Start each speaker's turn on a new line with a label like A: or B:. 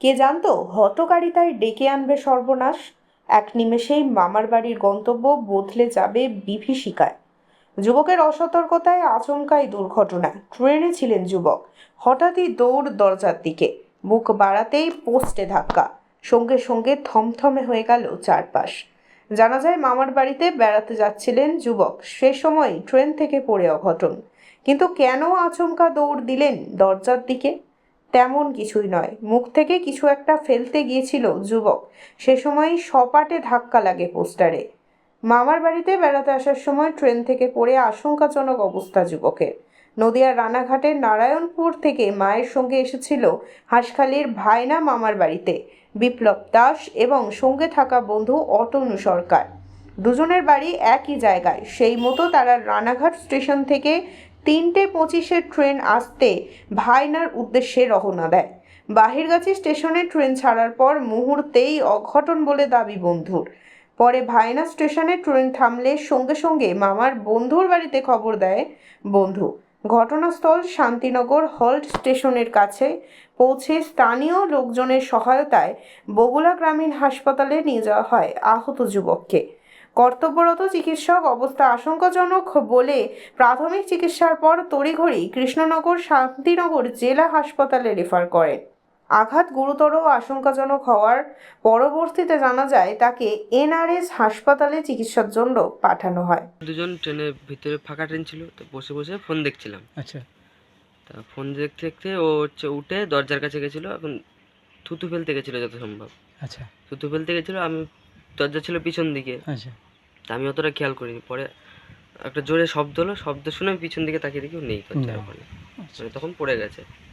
A: কে জানতো হঠকারিতায় ডেকে আনবে সর্বনাশ। এক নিমেষেই মামার বাড়ির গন্তব্য বদলে যাবে বিভীষিকায়। যুবকের অসতর্কতায় আচমকাই দুর্ঘটনা। ট্রেনে ছিলেন যুবক, হঠাৎই দৌড় দরজার দিকে, মুখ বাড়াতেই পোস্টে ধাক্কা। সঙ্গে সঙ্গে থমথমে হয়ে গেল চারপাশ। জানা যায় মামার বাড়িতে বেড়াতে যাচ্ছিলেন যুবক, সে সময় ট্রেন থেকে পড়ে অঘটন। কিন্তু কেন আচমকা দৌড় দিলেন দরজার দিকে? তেমন কিছুই নয়, মুখ থেকে কিছু একটা ফেলতে গিয়েছিল যুবক, সে সময়ই সপাটে ধাক্কা লাগে পোস্টারে। মামার বাড়িতে বেড়াতে আসার সময় ট্রেন থেকে পড়ে আশঙ্কাজনক অবস্থা যুবকের। নদিয়ার রানাঘাটের নারায়ণপুর থেকে মায়ের সঙ্গে এসেছিল হাঁসখালির ভাইনা মামার বাড়িতে বিপ্লব দাস এবং সঙ্গে থাকা বন্ধু অতনু সরকার। দুজনের বাড়ি একই জায়গায়। সেই মতো তারা রানাঘাট স্টেশন থেকে 3:25-এর ট্রেন আসতে ভাইনার উদ্দেশ্যে রওনা দেয়। বাহিরগাছি স্টেশনে ট্রেন ছাড়ার পর মুহূর্তেই অঘটন বলে দাবি বন্ধুর। পরে ভাইনা স্টেশনে ট্রেন থামলে সঙ্গে সঙ্গে মামার বন্ধুর বাড়িতে খবর দেয় বন্ধু। ঘটনাস্থল শান্তিনগর হল্ট স্টেশনের কাছে পৌঁছে স্থানীয় লোকজনের সহায়তায় বগুড়া গ্রামীণ হাসপাতালে নিয়ে যাওয়া হয় আহত যুবককে। কর্তব্যরত চিকিৎসক অবস্থা আশঙ্কাজনক বলে প্রাথমিক চিকিৎসার পর তড়িঘড়ি কৃষ্ণনগর শান্তিনগর জেলা হাসপাতালে রেফার করেন। আঘাত গুরুতর ও আশঙ্কাজনক হওয়ার পরবর্তীতে জানা যায় তাকে এনআরএস হাসপাতালে চিকিৎসার জন্য পাঠানো হয়।
B: দুজন ট্রেনের ভিতরে ফাঁকা ট্রেন ছিল, তো বসে বসে ফোন দেখছিলাম।
C: আচ্ছা।
B: তা ফোন দেখতে দেখতে ও উঠে দরজার কাছে গেছিলো, এখন থুতু ফেলতে গেছিলো যত সম্ভব।
C: আচ্ছা।
B: থুতু ফেলতে গেছিলো, আমি দরজা ছিল পিছন দিকে।
C: আচ্ছা।
B: তা আমি অতটা খেয়াল করিনি। পরে একটা জোরে শব্দ হলো, শব্দ শুনে আমি পিছন দিকে তাকিয়ে দেখি ও নেই দরজার ওখানে, তখন পড়ে গেছে।